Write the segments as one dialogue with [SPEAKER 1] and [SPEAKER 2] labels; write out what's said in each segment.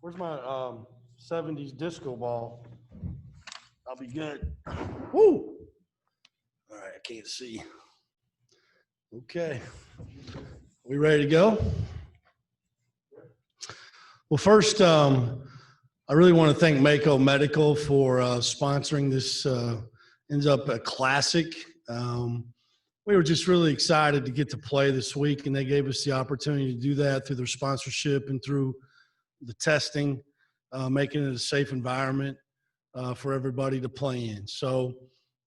[SPEAKER 1] Where's my 70s disco ball? I'll be good. Woo! All right, I can't see. Okay. We ready to go? Well, first, I really want to thank Mako Medical for sponsoring this. Ends up a classic. We were just really excited to get to play this week, and they gave us the opportunity to do that through their sponsorship and through the testing, making it a safe environment for everybody to play in. So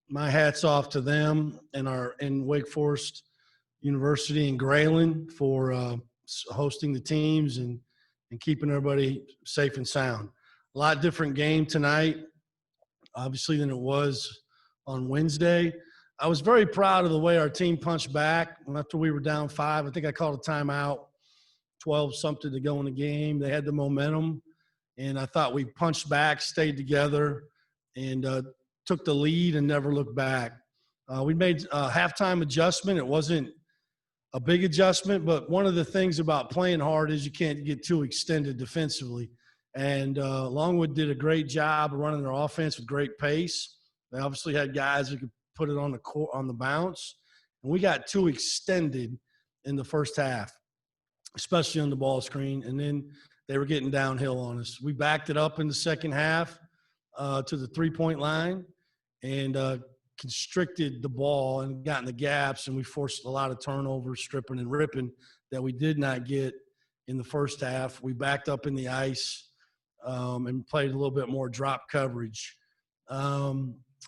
[SPEAKER 1] my hat's off to them and in Wake Forest University in Grayling for hosting the teams and keeping everybody safe and sound. A lot different game tonight, obviously, than it was on Wednesday. I was very proud of the way our team punched back after we were down 5. I think I called a timeout, 12-something to go in the game. They had the momentum, and I thought we punched back, stayed together, and took the lead and never looked back. We made a halftime adjustment. It wasn't a big adjustment, but one of the things about playing hard is you can't get too extended defensively. And Longwood did a great job of running their offense with great pace. They obviously had guys who could put it on the bounce. And we got too extended in the first half, especially on the ball screen. And then they were getting downhill on us. We backed it up in the second half to the three-point line and constricted the ball and got in the gaps, and we forced a lot of turnovers, stripping and ripping that we did not get in the first half. We backed up in the ice and played a little bit more drop coverage.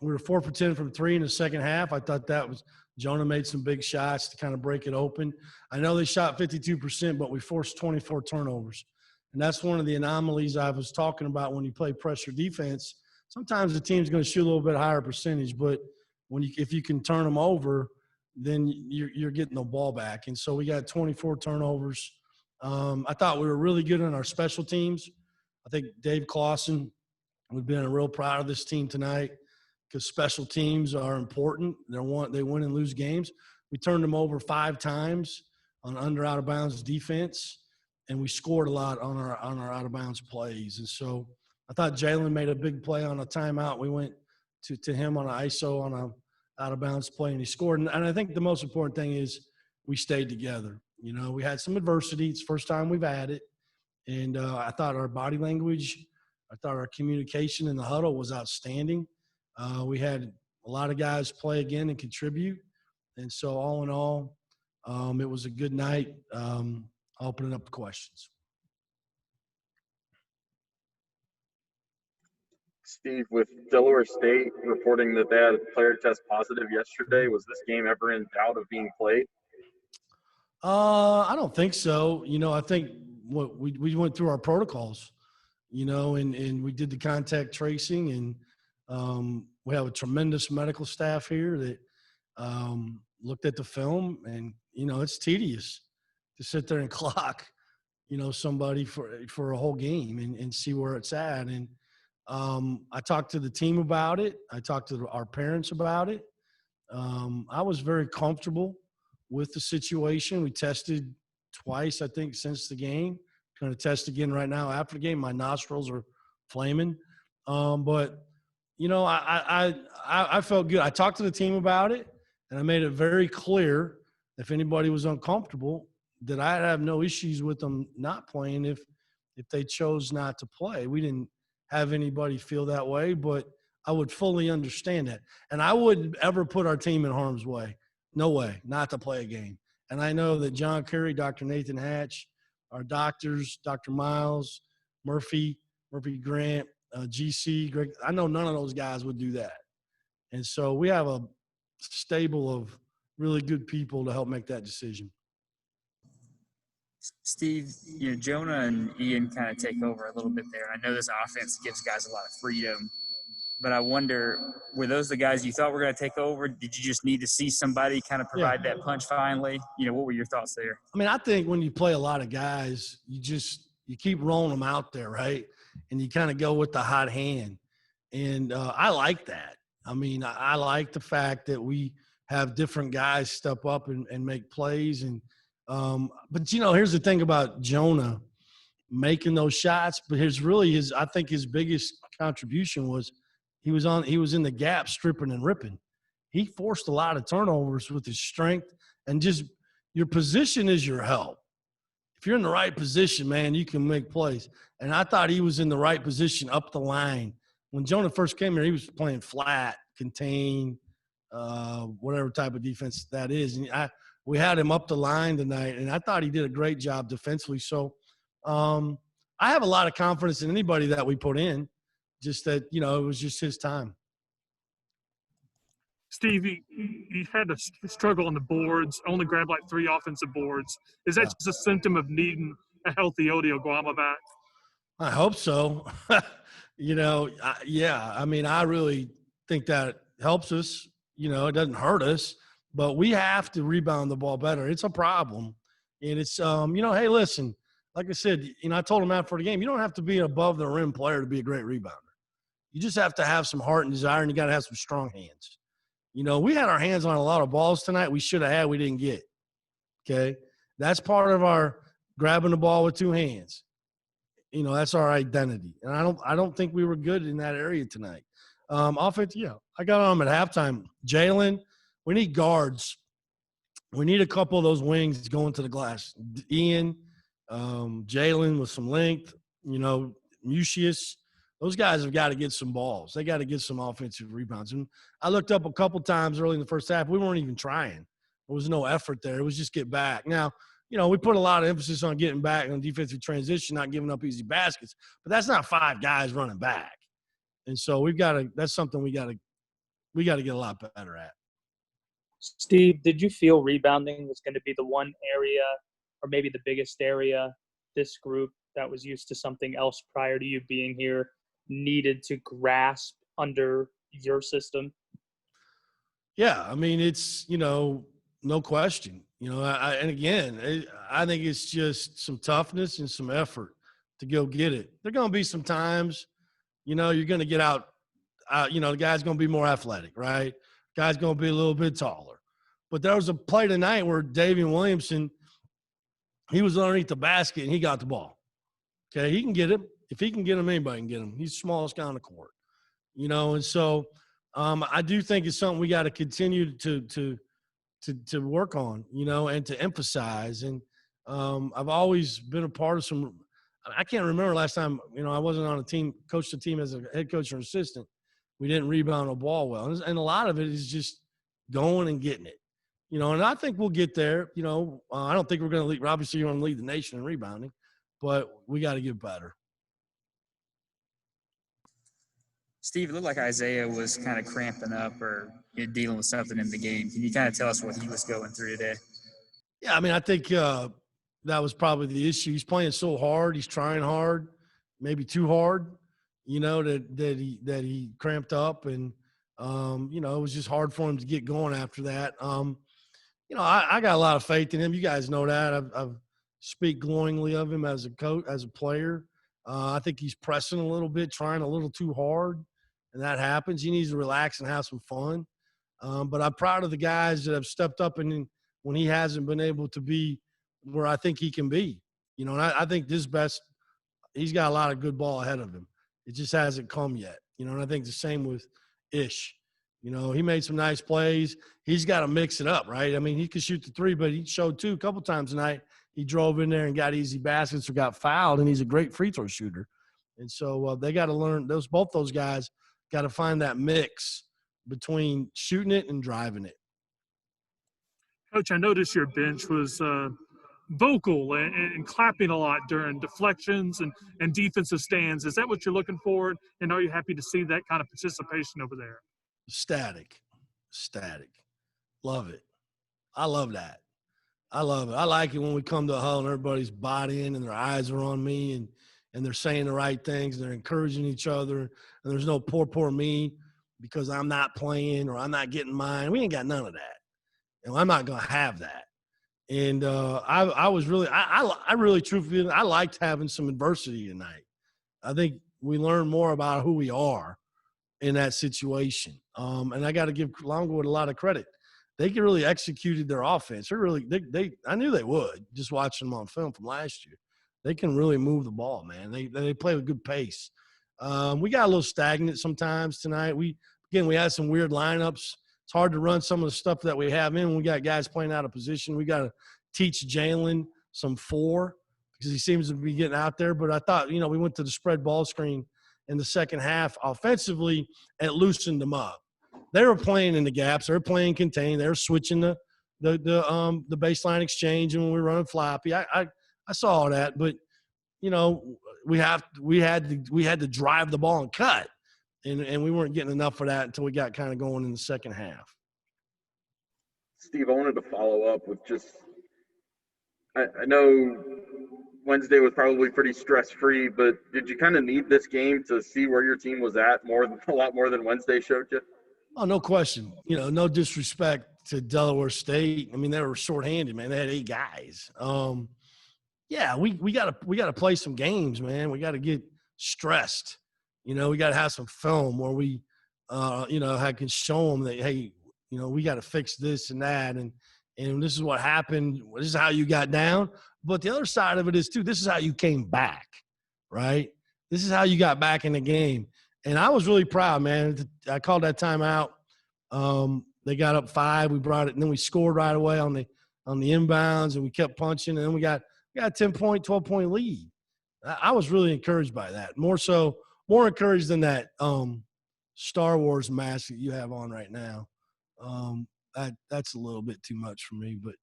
[SPEAKER 1] We were 4 for 10 from 3 in the second half. I thought that was – Jonah made some big shots to kind of break it open. I know they shot 52%, but we forced 24 turnovers. And that's one of the anomalies I was talking about when you play pressure defense. Sometimes the team's going to shoot a little bit higher percentage, but if you can turn them over, then you're getting the ball back. And so we got 24 turnovers. I thought we were really good on our special teams. I think Dave Clausen would be real proud of this team tonight because special teams are important. They win and lose games. We turned them over 5 times on under out of bounds defense, and we scored a lot on our out of bounds plays. And so I thought Jalen made a big play on a timeout. We went to him on an ISO on a out-of-bounds play, and he scored. And I think the most important thing is we stayed together. You know, we had some adversity. It's the first time we've had it. And I thought our body language, I thought our communication in the huddle was outstanding. We had a lot of guys play again and contribute. And so all in all, it was a good night. I'll open it up to questions.
[SPEAKER 2] Steve, with Delaware State reporting that they had a player test positive yesterday, was this game ever in doubt of being played?
[SPEAKER 1] I don't think so. You know, I think we went through our protocols, you know, and we did the contact tracing, and we have a tremendous medical staff here that looked at the film, and, you know, it's tedious to sit there and clock, you know, somebody for a whole game and see where it's at. And I talked to the team about it. I talked to our parents about it. I was very comfortable with the situation. We tested twice, I think, since the game. Going to test again right now after the game. My nostrils are flaming. But, you know, I felt good. I talked to the team about it, and I made it very clear if anybody was uncomfortable that I'd have no issues with them not playing if they chose not to play. We didn't have anybody feel that way, but I would fully understand that. And I wouldn't ever put our team in harm's way. No way, not to play a game. And I know that John Curry, Dr. Nathan Hatch, our doctors, Dr. Miles, Murphy Grant, GC, Greg, I know none of those guys would do that. And so we have a stable of really good people to help make that decision.
[SPEAKER 3] Steve, you know, Jonah and Ian kind of take over a little bit there. I know this offense gives guys a lot of freedom, but I wonder, were those the guys you thought were going to take over? Did you just need to see somebody kind of provide that punch finally? You know, what were your thoughts there?
[SPEAKER 1] I mean, I think when you play a lot of guys, you keep rolling them out there, right? And you kind of go with the hot hand. And I like that. I mean, I like the fact that we have different guys step up and make plays. And but, you know, here's the thing about Jonah. making those shots. But I think his biggest contribution was he was in the gap stripping and ripping. He forced a lot of turnovers with his strength, and just your position is your help. If you're in the right position, man, you can make plays. And I thought he was in the right position up the line. When Jonah first came here, he was playing flat, contain, whatever type of defense that is. And we had him up the line tonight, and I thought he did a great job defensively. So I have a lot of confidence in anybody that we put in, just that, it was just his time.
[SPEAKER 4] Steve, you had a struggle on the boards, only grabbed like 3 offensive boards. Is that just a symptom of needing a healthy Odio Guama back?
[SPEAKER 1] I hope so. Yeah. I mean, I really think that helps us. It doesn't hurt us, but we have to rebound the ball better. It's a problem. And it's, hey, listen, like I said, I told him after the game, you don't have to be an above the rim player to be a great rebounder. You just have to have some heart and desire, and you got to have some strong hands. We had our hands on a lot of balls tonight we should have had, we didn't get. Okay? That's part of our grabbing the ball with 2 hands. That's our identity. And I don't think we were good in that area tonight. Offense, I got on them at halftime. Jalen, we need guards. We need a couple of those wings going to the glass. Ian, Jalen with some length, Mucius. Those guys have got to get some balls. They got to get some offensive rebounds. And I looked up a couple times early in the first half. We weren't even trying. There was no effort there. It was just get back. Now, we put a lot of emphasis on getting back on defensive transition, not giving up easy baskets. But that's not 5 guys running back. And so that's something we got to get a lot better at.
[SPEAKER 5] Steve, did you feel rebounding was going to be the one area, or maybe the biggest area, this group that was used to something else prior to you being here needed to grasp under your system?
[SPEAKER 1] Yeah, I mean, it's, no question. And again, I think it's just some toughness and some effort to go get it. There are going to be some times, you're going to get out, the guy's going to be more athletic, right? Guy's going to be a little bit taller. But there was a play tonight where Davian Williamson, he was underneath the basket and he got the ball. Okay, he can get him. If he can get him, anybody can get him. He's the smallest guy on the court, And so I do think it's something we got to continue to work on, and to emphasize. And I've always been a part of some. I can't remember last time, I wasn't on a team, coached a team as a head coach or assistant. We didn't rebound a ball well, and a lot of it is just going and getting it, And I think we'll get there. I don't think we're going to lead. Obviously, you want to lead the nation in rebounding, but we got to get better.
[SPEAKER 3] Steve, it looked like Isaiah was kind of cramping up or dealing with something in the game. Can you kind of tell us what he was going through today?
[SPEAKER 1] Yeah, I mean, I think that was probably the issue. He's playing so hard. He's trying hard, maybe too hard, that he cramped up. And, it was just hard for him to get going after that. I got a lot of faith in him. You guys know that. I've speak glowingly of him as a coach, as a player. I think he's pressing a little bit, trying a little too hard. And that happens. He needs to relax and have some fun. But I'm proud of the guys that have stepped up and when he hasn't been able to be where I think he can be. And I think he's got a lot of good ball ahead of him. It just hasn't come yet. And I think the same with Ish. He made some nice plays. He's got to mix it up, right? I mean, he could shoot the 3, but he showed 2 a couple times tonight. He drove in there and got easy baskets or got fouled, and he's a great free throw shooter. And so they got to learn both those guys got to find that mix between shooting it and driving it.
[SPEAKER 4] Coach, I noticed your bench was vocal and clapping a lot during deflections and defensive stands. Is that what you're looking for? And are you happy to see that kind of participation over there?
[SPEAKER 1] Static. Love it. I love that. I love it. I like it when we come to a huddle and everybody's bought in and their eyes are on me and they're saying the right things. And they're encouraging each other. And there's no poor me because I'm not playing or I'm not getting mine. We ain't got none of that. And I'm not going to have that. And I really truthfully, I liked having some adversity tonight. I think we learned more about who we are in that situation. And I got to give Longwood a lot of credit. They really executed their offense. I knew they would, just watching them on film from last year. they can really move the ball, man. They play with good pace. We got a little stagnant sometimes tonight. We had some weird lineups. It's hard to run some of the stuff that we have in. We got guys playing out of position. We got to teach Jalen some 4 because he seems to be getting out there. But I thought, we went to the spread ball screen in the second half. Offensively, it loosened them up. They were playing in the gaps. They were playing contain. They were switching the baseline exchange, and when we were running floppy. I saw all that, but we had to drive the ball and cut, and we weren't getting enough for that until we got kind of going in the second half.
[SPEAKER 2] Steve, I wanted to follow up with just I know Wednesday was probably pretty stress-free, but did you kind of need this game to see where your team was at a lot more than Wednesday showed you?
[SPEAKER 1] Oh, no question. No disrespect to Delaware State. I mean, they were shorthanded, man. They had 8 guys. Yeah, we gotta play some games, man. We gotta get stressed. We gotta have some film where we, I can show them that, hey, we got to fix this and that, and this is what happened. This is how you got down. But the other side of it is too. This is how you came back, right? This is how you got back in the game. And I was really proud, man. I called that timeout. They got up 5. We brought it, and then we scored right away on the inbounds, and we kept punching, and then we got a 10-point, 12-point lead. I was really encouraged by that. More encouraged than that Star Wars mask that you have on right now. That's a little bit too much for me, but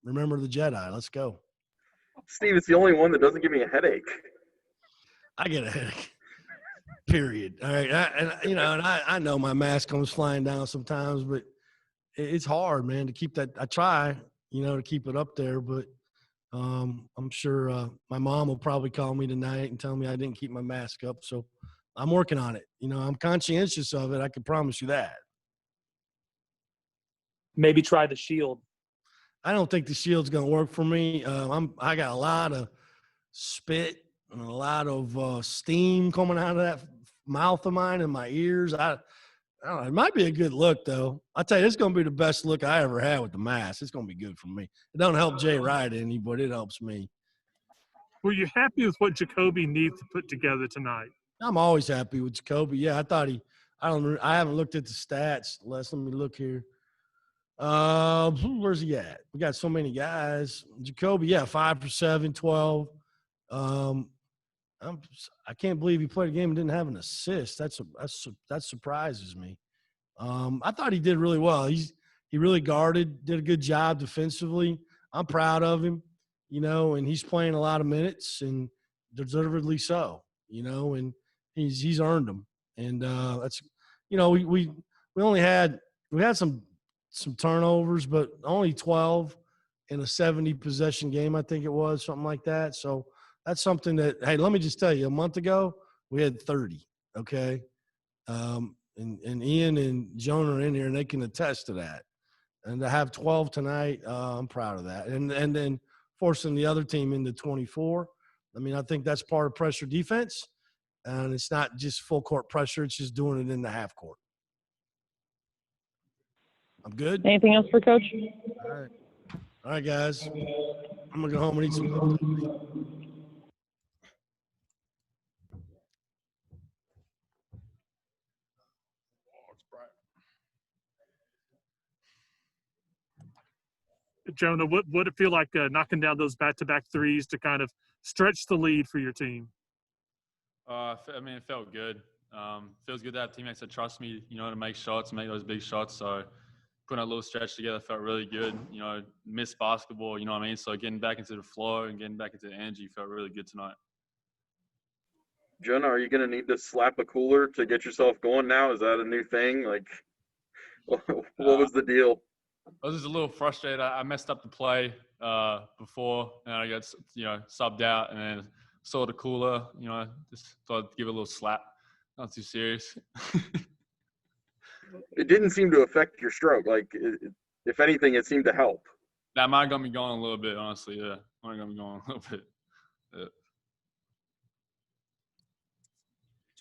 [SPEAKER 1] remember the Jedi. Let's go.
[SPEAKER 2] Steve, it's the only one that doesn't give me a headache.
[SPEAKER 1] I get a headache. Period. All right. I know my mask comes flying down sometimes, but it's hard, man, to keep that. I try, to keep it up there, but I'm sure my mom will probably call me tonight and tell me I didn't keep my mask up. So I'm working on it. I'm conscientious of it. I can promise you that.
[SPEAKER 5] Maybe try the shield.
[SPEAKER 1] I don't think the shield's going to work for me. I got a lot of spit and a lot of steam coming out of that mouth of mine and my ears. I don't know. It might be a good look, though. I'll tell you, it's going to be the best look I ever had with the mask. It's going to be good for me. It don't help Jay Wright any, but it helps me.
[SPEAKER 4] Were you happy with what Jacoby needs to put together tonight?
[SPEAKER 1] I'm always happy with Jacoby. Yeah, I haven't looked at the stats. Let me look here. Where's he at? We got so many guys. Jacoby, 5 for 7, 12. I can't believe he played a game and didn't have an assist. That surprises me. I thought he did really well. He really guarded, did a good job defensively. I'm proud of him, and he's playing a lot of minutes and deservedly so, and he's earned them. And that's, we only had some turnovers, but only 12 in a 70 possession game, I think it was, something like that. So that's something that, hey, let me just tell you, a month ago we had 30. Okay. And Ian and Jonah are in here and they can attest to that. And to have 12 tonight, I'm proud of that. And then forcing the other team into 24. I mean, I think that's part of pressure defense. And it's not just full court pressure. It's just doing it in the half court. I'm good.
[SPEAKER 6] Anything else for Coach?
[SPEAKER 1] All right, guys. I'm going to go home and eat some cookies.
[SPEAKER 4] Jonah, what would it feel like knocking down those back-to-back threes to kind of stretch the lead for your team?
[SPEAKER 7] It felt good. Feels good to have teammates that trust me, to make shots, make those big shots. So putting a little stretch together felt really good. Missed basketball, So getting back into the flow and getting back into the energy felt really good tonight.
[SPEAKER 2] Jonah, are you going to need to slap a cooler to get yourself going now? Is that a new thing? Like, what was the deal?
[SPEAKER 7] I was just a little frustrated. I messed up the play before, and I got subbed out, and then saw the cooler. Just thought I'd give it a little slap. Not too serious.
[SPEAKER 2] It didn't seem to affect your stroke. Like, if anything, it seemed to help.
[SPEAKER 7] That might have got me going a little bit, honestly. Yeah, might have got me going a little bit. Yeah.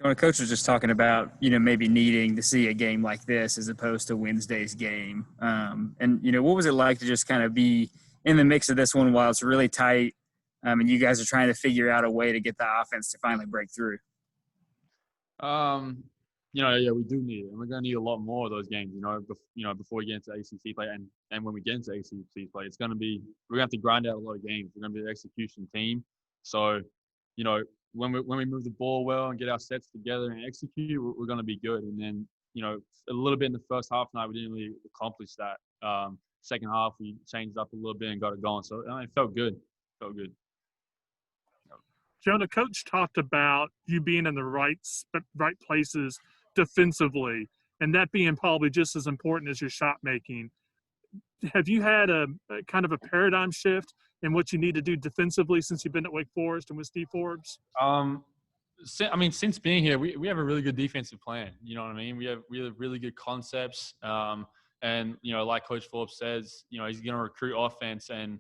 [SPEAKER 3] Jonah, Coach was just talking about, maybe needing to see a game like this as opposed to Wednesday's game. And what was it like to just kind of be in the mix of this one while it's really tight? and you guys are trying to figure out a way to get the offense to finally break through.
[SPEAKER 7] Yeah, we do need it, and we're going to need a lot more of those games. Before we get into ACC play, and when we get into ACC play, we're going to have to grind out a lot of games. We're going to be an execution team. So, when we move the ball well and get our sets together and execute, we're going to be good. And then, a little bit in the first half night, we didn't really accomplish that. Second half, we changed up a little bit and got it going. So it felt good.
[SPEAKER 4] Jonah, Coach talked about you being in the right places defensively, and that being probably just as important as your shot making. Have you had a kind of a paradigm shift in what you need to do defensively since you've been at Wake Forest and with Steve Forbes?
[SPEAKER 7] Since being here, we have a really good defensive plan. You know what I mean? We have really good concepts. And, like Coach Forbes says, he's going to recruit offense and,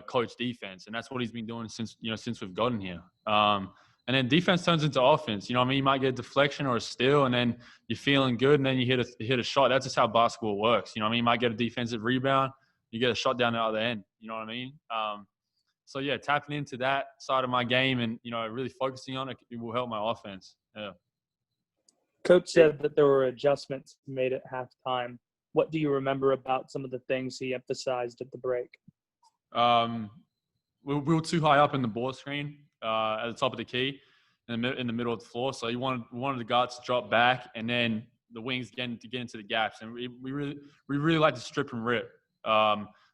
[SPEAKER 7] coach defense. And that's what he's been doing since we've gotten here. And then defense turns into offense. You might get a deflection or a steal, and then you're feeling good, and then you hit a shot. That's just how basketball works. You might get a defensive rebound, you get a shot down the other end. You know what I mean? So, yeah, tapping into that side of my game and, really focusing on it will help my offense. Yeah.
[SPEAKER 5] Coach said that there were adjustments made at halftime. What do you remember about some of the things he emphasized at the break?
[SPEAKER 7] We were too high up in the ball screen at the top of the key in the middle of the floor. So we wanted the guards to drop back and then the wings to get into the gaps. And we really like to strip and rip.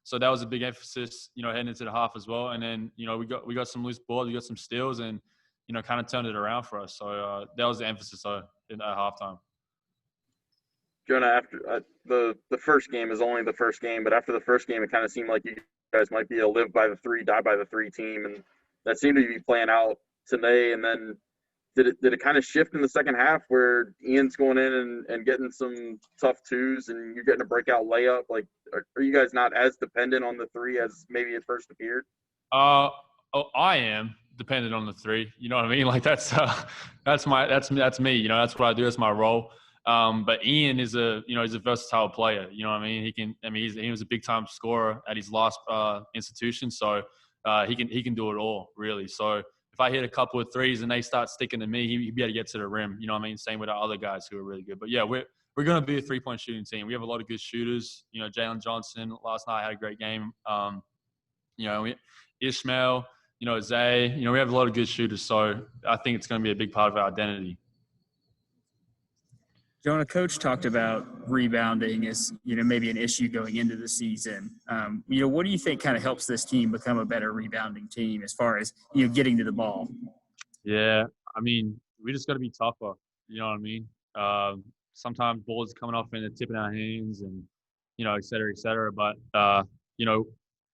[SPEAKER 7] So that was a big emphasis, heading into the half as well. And then, we got some loose balls, we got some steals, and, kind of turned it around for us. So that was the emphasis at halftime.
[SPEAKER 2] Jonah, after the first game is only the first game, but after the first game, it kind of seemed like you guys might be a live by the three, die by the three team, and that seemed to be playing out today. And then did it kind of shift in the second half where Ian's going in and getting some tough twos and you're getting a breakout layup? Like, are you guys not as dependent on the three as maybe it first appeared?
[SPEAKER 7] I am dependent on the three. You know what I mean? Like that's me. That's what I do. That's my role. But Ian is he's a versatile player. You know what I mean? He was a big time scorer at his last institution. So he can do it all really. So if I hit a couple of threes and they start sticking to me, he'd be able to get to the rim. You know what I mean? Same with our other guys who are really good. But yeah, we're going to be a 3-point shooting team. We have a lot of good shooters. Jalen Johnson last night had a great game. Ishmael, Zay, we have a lot of good shooters. So I think it's going to be a big part of our identity.
[SPEAKER 3] Jonah, Coach talked about rebounding as, maybe an issue going into the season. What do you think kind of helps this team become a better rebounding team as far as, getting to the ball?
[SPEAKER 7] Yeah, we just got to be tougher. You know what I mean? Sometimes balls are coming off and they're tipping our hands and, et cetera, et cetera. But,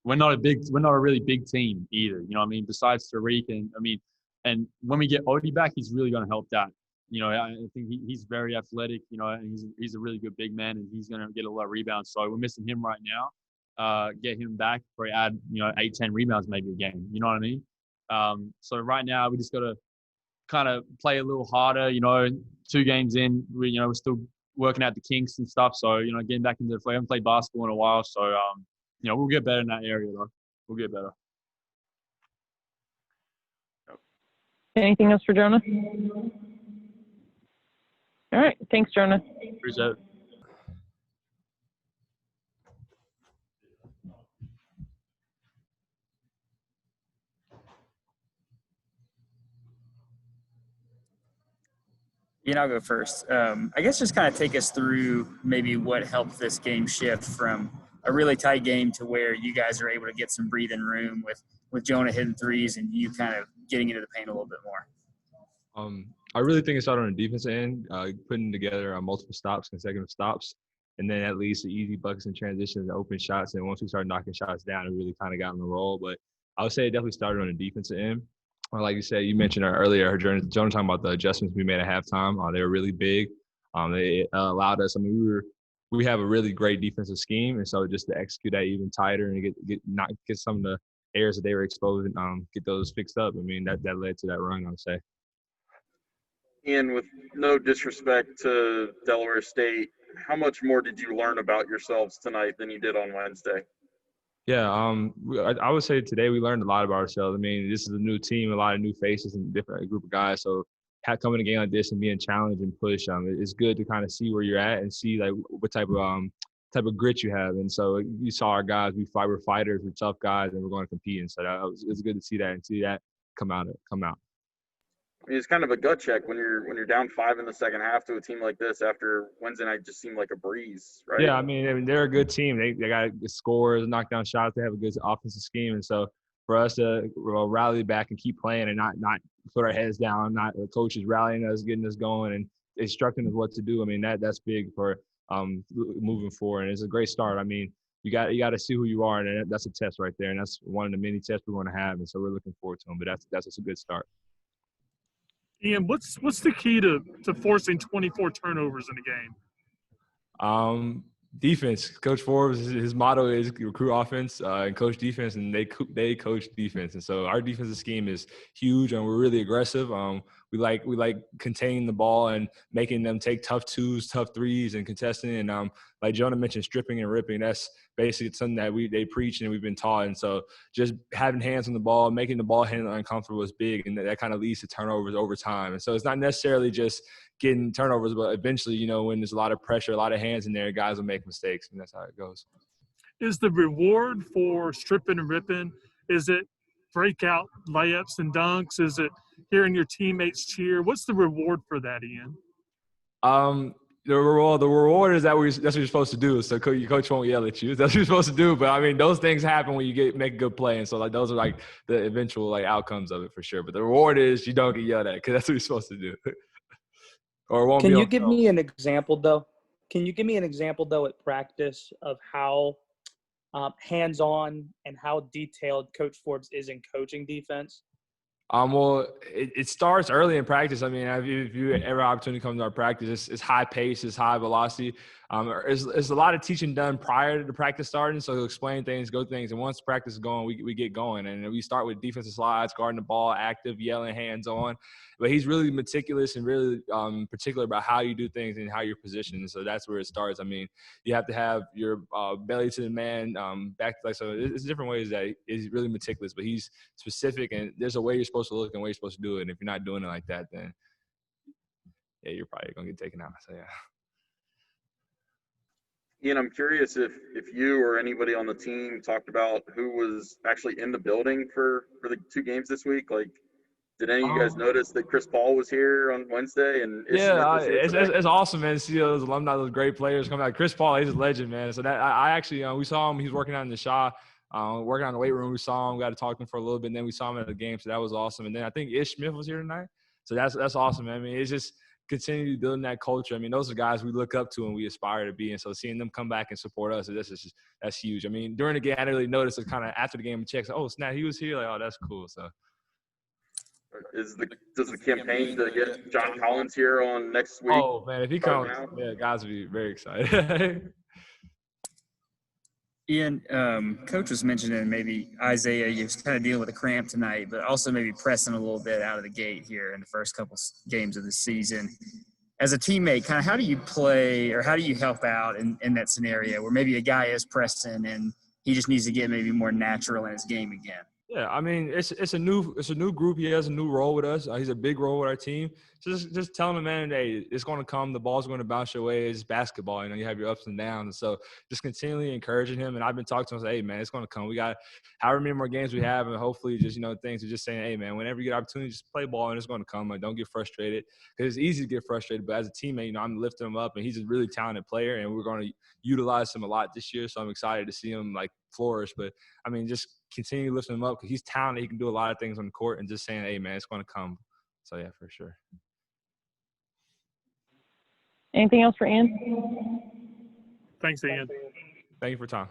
[SPEAKER 7] we're not a really big team either. You know what I mean? Besides Tariq and when we get Odie back, he's really going to help that. I think he's very athletic, and he's a really good big man, and he's going to get a lot of rebounds. So we're missing him right now. Get him back, probably add, 8-10 rebounds maybe a game. You know what I mean? So right now we just got to kind of play a little harder. 2 games in, we're still working out the kinks and stuff. So, getting back into the play. I haven't played basketball in a while. So, we'll get better in that area, though. We'll get better.
[SPEAKER 6] Anything else for Jonah? All right. Thanks, Jonah.
[SPEAKER 7] Appreciate it.
[SPEAKER 3] Ian, I'll go first. I guess just kind of take us through maybe what helped this game shift from a really tight game to where you guys are able to get some breathing room with Jonah hitting threes and you kind of getting into the paint a little bit more.
[SPEAKER 8] I really think it started on the defensive end, putting together multiple stops, consecutive stops, and then at least the easy buckets and transitions and open shots. And once we started knocking shots down, it really kind of got on the roll. But I would say it definitely started on the defensive end. Like you said, you mentioned earlier, Jonah talking about the adjustments we made at halftime. They were really big. They allowed us. We have a really great defensive scheme, and so just to execute that even tighter and get some of the areas that they were exposed, get those fixed up. That led to that run, I would say.
[SPEAKER 2] Ian, with no disrespect to Delaware State, how much more did you learn about yourselves tonight than you did on Wednesday?
[SPEAKER 8] Yeah, I would say today we learned a lot about ourselves. I mean, this is a new team, a lot of new faces and different group of guys. So coming to a game like this and being challenged and pushed, it's good to kind of see where you're at and see like what type of grit you have. And so you saw our guys, we're fighters, we're tough guys, and we're going to compete. And so it's good to see that and see that come out.
[SPEAKER 2] I mean, it's kind of a gut check when you're down 5 in the second half to a team like this after Wednesday night just seemed like a breeze, right?
[SPEAKER 8] Yeah, I mean they're a good team. They got good scores, knock down shots. They have a good offensive scheme, and so for us to rally back and keep playing and not put our heads down, not the coaches rallying us, getting us going, and instructing us what to do. I mean that's big for moving forward, and it's a great start. I mean you got to see who you are, and that's a test right there, and that's one of the many tests we're going to have, and so we're looking forward to them. But that's just a good start.
[SPEAKER 4] Ian, what's the key to forcing 24 turnovers in a game?
[SPEAKER 8] Defense. Coach Forbes, his motto is recruit offense and coach defense, and they coach defense. And so our defensive scheme is huge, and we're really aggressive. We like containing the ball and making them take tough twos, tough threes, and contesting. And like Jonah mentioned, stripping and ripping. That's basically something that they preach and we've been taught. And so just having hands on the ball, making the ball handling uncomfortable is big, and that kind of leads to turnovers over time. And so it's not necessarily just getting turnovers, but eventually, when there's a lot of pressure, a lot of hands in there, guys will make mistakes, and that's how it goes.
[SPEAKER 4] Is the reward for stripping and ripping, is it breakout layups and dunks? Is it hearing your teammates cheer? What's the reward for that, Ian?
[SPEAKER 8] The reward is that's what you're supposed to do. So your coach won't yell at you. That's what you're supposed to do. But I mean, those things happen when you make a good play, and so like those are like the eventual like outcomes of it for sure. But the reward is you don't get yelled at because that's what you're supposed to do. Or it won't
[SPEAKER 5] Can
[SPEAKER 8] be
[SPEAKER 5] you give me an example though? Can you give me an example though at practice of how hands-on and how detailed Coach Forbes is in coaching defense?
[SPEAKER 8] Well, it starts early in practice. I mean, if you ever opportunity comes to our practice, it's high pace, it's high velocity. There's a lot of teaching done prior to the practice starting. So he'll explain things, go things. And once practice is going, we get going. And we start with defensive slides, guarding the ball, active, yelling, hands on. But he's really meticulous and really particular about how you do things and how you're positioned. And so that's where it starts. I mean, you have to have your belly to the man, back to like, so it's different ways that he's really meticulous, but he's specific, and there's a way you're supposed to look and a way you're supposed to do it. And if you're not doing it like that, then yeah, you're probably going to get taken out. So yeah.
[SPEAKER 2] Ian, I'm curious if you or anybody on the team talked about who was actually in the building for the 2 games this week. Like, did any of you guys notice that Chris Paul was here on Wednesday and
[SPEAKER 8] it's awesome, man, to see those alumni, those great players come out. Chris Paul, he's a legend, man. So that I actually we saw him. He's working out in the Shaw, working on the weight room. We saw him, got to talk to him for a little bit, and then we saw him at the game. So that was awesome. And then I think Ish Smith was here tonight. So that's awesome, man. I mean, it's just continue building that culture. I mean, those are guys we look up to and we aspire to be. And so seeing them come back and support us, that's huge. I mean, during the game, I didn't really notice it. Kind of after the game, we checked. Oh, snap, he was here. Like, oh, that's cool. So.
[SPEAKER 2] Does the campaign to get John Collins here on next week?
[SPEAKER 8] Oh man, if he comes, yeah, guys will be very excited.
[SPEAKER 3] Ian, Coach was mentioning maybe Isaiah, you're kind of dealing with a cramp tonight, but also maybe pressing a little bit out of the gate here in the first couple games of the season. As a teammate, kind of how do you play or how do you help out in that scenario where maybe a guy is pressing and he just needs to get maybe more natural in his game again?
[SPEAKER 8] Yeah, I mean, it's a new group. He has a new role with us. He's a big role with our team. So just telling him, man, hey, it's going to come. The ball's going to bounce your way. It's basketball. You have your ups and downs. And so just continually encouraging him. And I've been talking to him, say, hey, man, it's going to come. We got however many more games we have, and hopefully just things are just saying, hey, man, whenever you get opportunity, just play ball, and it's going to come. Like, don't get frustrated because it's easy to get frustrated. But as a teammate, I'm lifting him up, and he's a really talented player, and we're going to utilize him a lot this year. So I'm excited to see him flourish. But I mean, just continue lifting him up because he's talented. He can do a lot of things on the court, and just saying, hey, man, it's going to come. So yeah, for sure.
[SPEAKER 6] Anything else for Ian?
[SPEAKER 4] Thanks, Ian.
[SPEAKER 8] Thank you for your time.